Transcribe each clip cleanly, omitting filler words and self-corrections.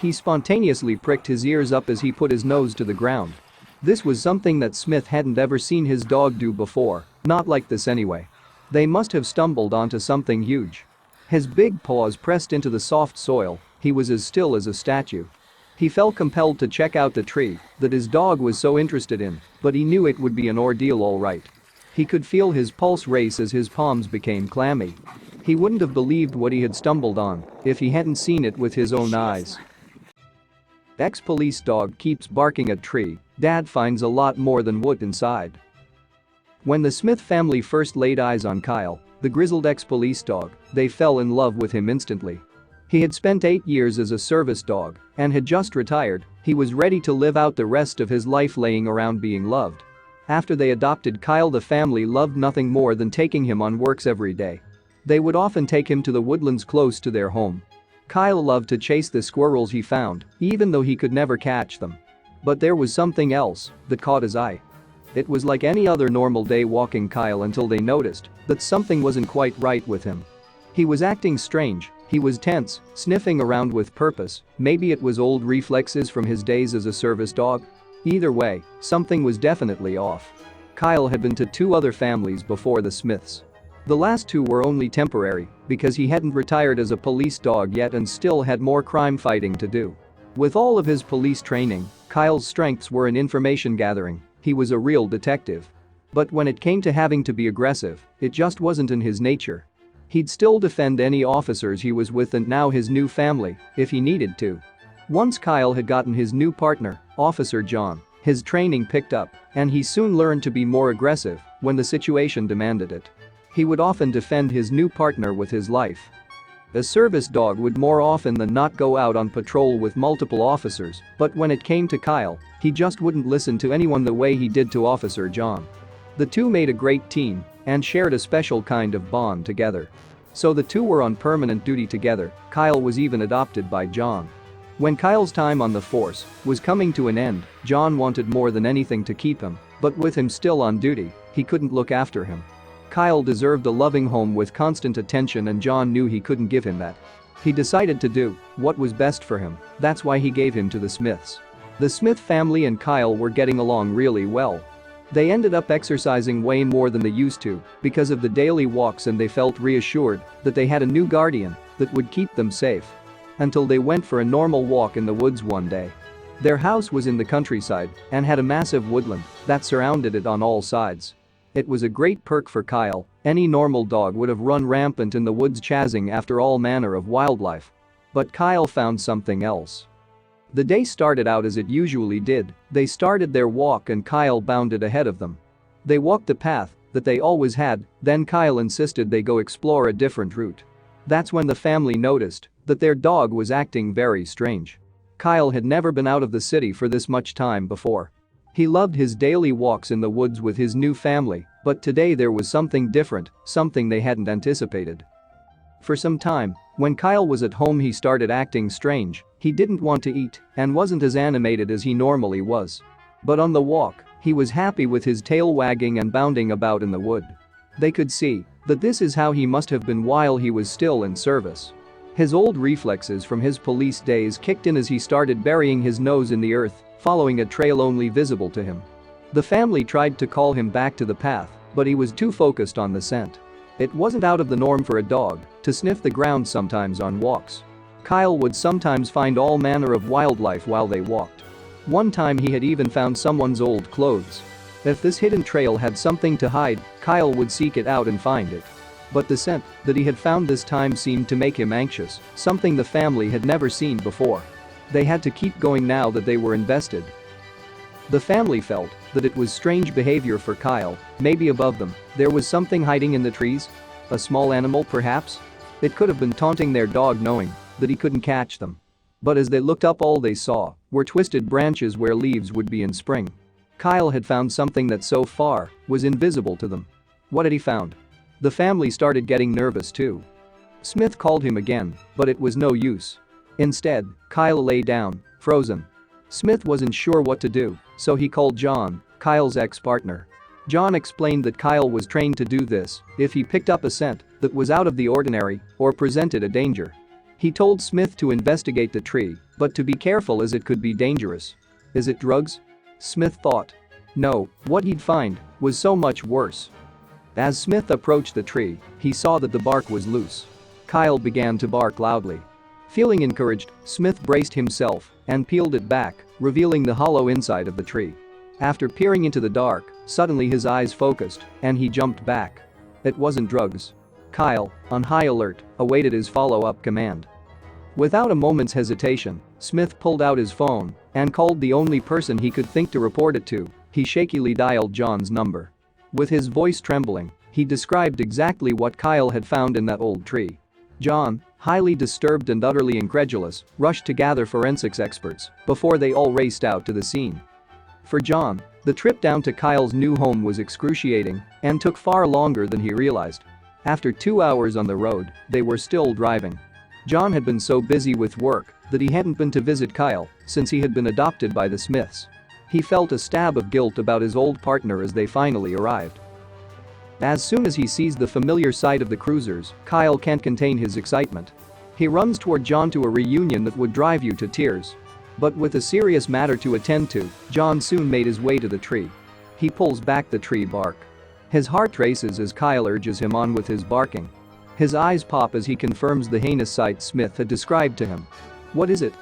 He spontaneously pricked his ears up as he put his nose to the ground. This was something that Smith hadn't ever seen his dog do before, not like this anyway. They must have stumbled onto something huge. His big paws pressed into the soft soil, he was as still as a statue. He felt compelled to check out the tree that his dog was so interested in, but he knew it would be an ordeal all right. He could feel his pulse race as his palms became clammy. He wouldn't have believed what he had stumbled on if he hadn't seen it with his own eyes. Ex-police dog keeps barking at tree, dad finds a lot more than wood inside. When the Smith family first laid eyes on Kyle, the grizzled ex-police dog, they fell in love with him instantly. He had spent 8 years as a service dog and had just retired. He was ready to live out the rest of his life laying around being loved. After they adopted Kyle, the family loved nothing more than taking him on walks every day. They would often take him to the woodlands close to their home. Kyle loved to chase the squirrels he found, even though he could never catch them. But there was something else that caught his eye. It was like any other normal day walking Kyle until they noticed that something wasn't quite right with him. He was acting strange, he was tense, sniffing around with purpose. Maybe it was old reflexes from his days as a service dog. Either way, something was definitely off. Kyle had been to 2 other families before the Smiths. The last 2 were only temporary because he hadn't retired as a police dog yet and still had more crime fighting to do. With all of his police training, Kyle's strengths were in information gathering. He was a real detective. But when it came to having to be aggressive, it just wasn't in his nature. He'd still defend any officers he was with and now his new family, if he needed to. Once Kyle had gotten his new partner, Officer John, his training picked up, and he soon learned to be more aggressive when the situation demanded it. He would often defend his new partner with his life. A service dog would more often than not go out on patrol with multiple officers, but when it came to Kyle, he just wouldn't listen to anyone the way he did to Officer John. The 2 made a great team and shared a special kind of bond together. So the 2 were on permanent duty together. Kyle was even adopted by John. When Kyle's time on the force was coming to an end, John wanted more than anything to keep him, but with him still on duty, he couldn't look after him. Kyle deserved a loving home with constant attention and John knew he couldn't give him that. He decided to do what was best for him, that's why he gave him to the Smiths. The Smith family and Kyle were getting along really well. They ended up exercising way more than they used to because of the daily walks and they felt reassured that they had a new guardian that would keep them safe. Until they went for a normal walk in the woods one day. Their house was in the countryside and had a massive woodland that surrounded it on all sides. It was a great perk for Kyle. Any normal dog would have run rampant in the woods chasing after all manner of wildlife. But Kyle found something else. The day started out as it usually did. They started their walk and Kyle bounded ahead of them. They walked the path that they always had, then Kyle insisted they go explore a different route. That's when the family noticed that their dog was acting very strange. Kyle had never been out of the city for this much time before. He loved his daily walks in the woods with his new family, but today there was something different, something they hadn't anticipated. For some time, when Kyle was at home he started acting strange. He didn't want to eat and wasn't as animated as he normally was. But on the walk, he was happy with his tail wagging and bounding about in the wood. They could see that this is how he must have been while he was still in service. His old reflexes from his police days kicked in as he started burying his nose in the earth, following a trail only visible to him. The family tried to call him back to the path, but he was too focused on the scent. It wasn't out of the norm for a dog to sniff the ground sometimes on walks. Kyle would sometimes find all manner of wildlife while they walked. One time he had even found someone's old clothes. If this hidden trail had something to hide, Kyle would seek it out and find it. But the scent that he had found this time seemed to make him anxious, something the family had never seen before. They had to keep going now that they were invested. The family felt that it was strange behavior for Kyle. Maybe above them, there was something hiding in the trees? A small animal perhaps? It could have been taunting their dog knowing that he couldn't catch them. But as they looked up all they saw were twisted branches where leaves would be in spring. Kyle had found something that so far was invisible to them. What had he found? The family started getting nervous too. Smith called him again, but it was no use. Instead, Kyle lay down, frozen. Smith wasn't sure what to do, so he called John, Kyle's ex-partner. John explained that Kyle was trained to do this if he picked up a scent that was out of the ordinary or presented a danger. He told Smith to investigate the tree But to be careful as it could be dangerous. Is it drugs? Smith thought. No, what he'd find was so much worse. As Smith approached the tree, he saw that the bark was loose. Kyle began to bark loudly. Feeling encouraged, Smith braced himself and peeled it back, revealing the hollow inside of the tree. After peering into the dark, suddenly his eyes focused and he jumped back. It wasn't drugs. Kyle, on high alert, awaited his follow-up command. Without a moment's hesitation, Smith pulled out his phone and called the only person he could think to report it to. He shakily dialed John's number. With his voice trembling, he described exactly what Kyle had found in that old tree. John, highly disturbed and utterly incredulous, rushed to gather forensics experts before they all raced out to the scene. For John, the trip down to Kyle's new home was excruciating and took far longer than he realized. After 2 hours on the road, they were still driving. John had been so busy with work that he hadn't been to visit Kyle since he had been adopted by the Smiths. He felt a stab of guilt about his old partner as they finally arrived. As soon as he sees the familiar sight of the cruisers, Kyle can't contain his excitement. He runs toward John to a reunion that would drive you to tears. But with a serious matter to attend to, John soon made his way to the tree. He pulls back the tree bark. His heart races as Kyle urges him on with his barking. His eyes pop as he confirms the heinous sight Smith had described to him. What is it?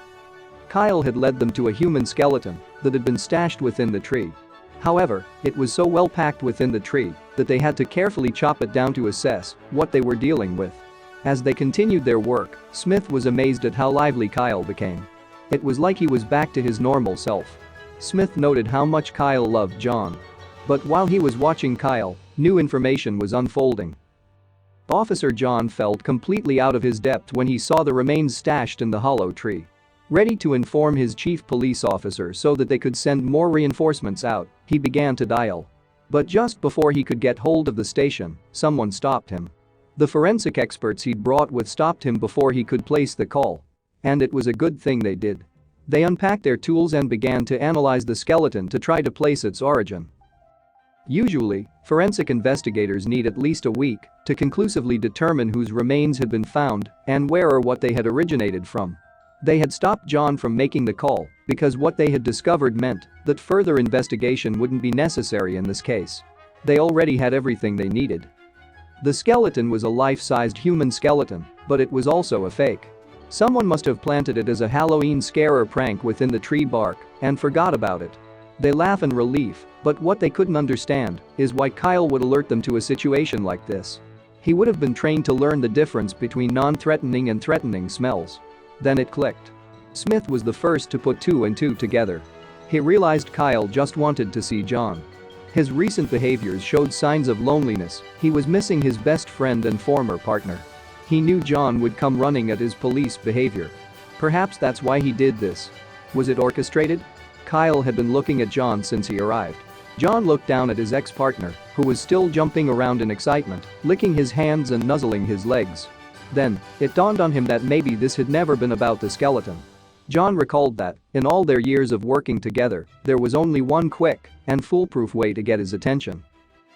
Kyle had led them to a human skeleton that had been stashed within the tree. However, it was so well packed within the tree that they had to carefully chop it down to assess what they were dealing with. As they continued their work, Smith was amazed at how lively Kyle became. It was like he was back to his normal self. Smith noted how much Kyle loved John. But while he was watching Kyle, new information was unfolding. Officer John felt completely out of his depth when he saw the remains stashed in the hollow tree. Ready to inform his chief police officer so that they could send more reinforcements out, he began to dial. But just before he could get hold of the station, someone stopped him. The forensic experts he'd brought with stopped him before he could place the call. And it was a good thing they did. They unpacked their tools and began to analyze the skeleton to try to place its origin. Usually, forensic investigators need at least a week to conclusively determine whose remains had been found and where or what they had originated from. They had stopped John from making the call because what they had discovered meant that further investigation wouldn't be necessary in this case. They already had everything they needed. The skeleton was a life-sized human skeleton, but it was also a fake. Someone must have planted it as a Halloween scare or prank within the tree bark and forgot about it. They laugh in relief, but what they couldn't understand is why Kyle would alert them to a situation like this. He would have been trained to learn the difference between non-threatening and threatening smells. Then it clicked. Smith was the first to put 2 and 2 together. He realized Kyle just wanted to see John. His recent behaviors showed signs of loneliness. He was missing his best friend and former partner. He knew John would come running at his police behavior. Perhaps that's why he did this. Was it orchestrated? Kyle had been looking at John since he arrived. John looked down at his ex-partner, who was still jumping around in excitement, licking his hands and nuzzling his legs. Then, it dawned on him that maybe this had never been about the skeleton. John recalled that, in all their years of working together, there was only one quick and foolproof way to get his attention.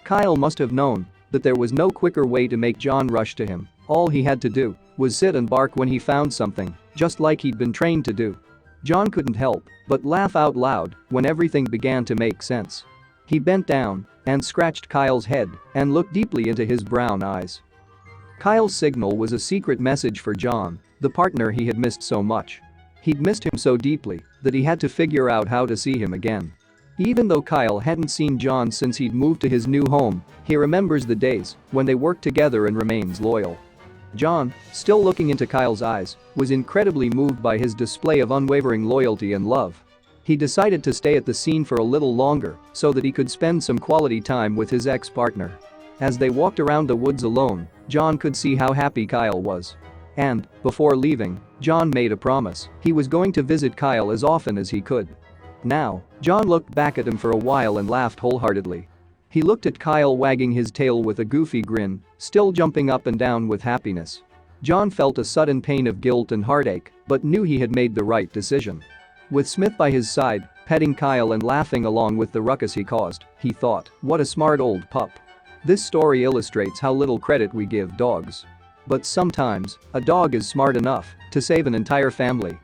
Kyle must have known that there was no quicker way to make John rush to him. All he had to do was sit and bark when he found something, just like he'd been trained to do. John couldn't help but laugh out loud when everything began to make sense. He bent down and scratched Kyle's head and looked deeply into his brown eyes. Kyle's signal was a secret message for John, the partner he had missed so much. He'd missed him so deeply that he had to figure out how to see him again. Even though Kyle hadn't seen John since he'd moved to his new home, he remembers the days when they worked together and remains loyal. John, still looking into Kyle's eyes, was incredibly moved by his display of unwavering loyalty and love. He decided to stay at the scene for a little longer so that he could spend some quality time with his ex-partner. As they walked around the woods alone, John could see how happy Kyle was. And, before leaving, John made a promise. He was going to visit Kyle as often as he could. Now, John looked back at him for a while and laughed wholeheartedly. He looked at Kyle wagging his tail with a goofy grin, still jumping up and down with happiness. John felt a sudden pain of guilt and heartache, but knew he had made the right decision. With Smith by his side, petting Kyle and laughing along with the ruckus he caused, he thought, what a smart old pup. This story illustrates how little credit we give dogs. But sometimes, a dog is smart enough to save an entire family.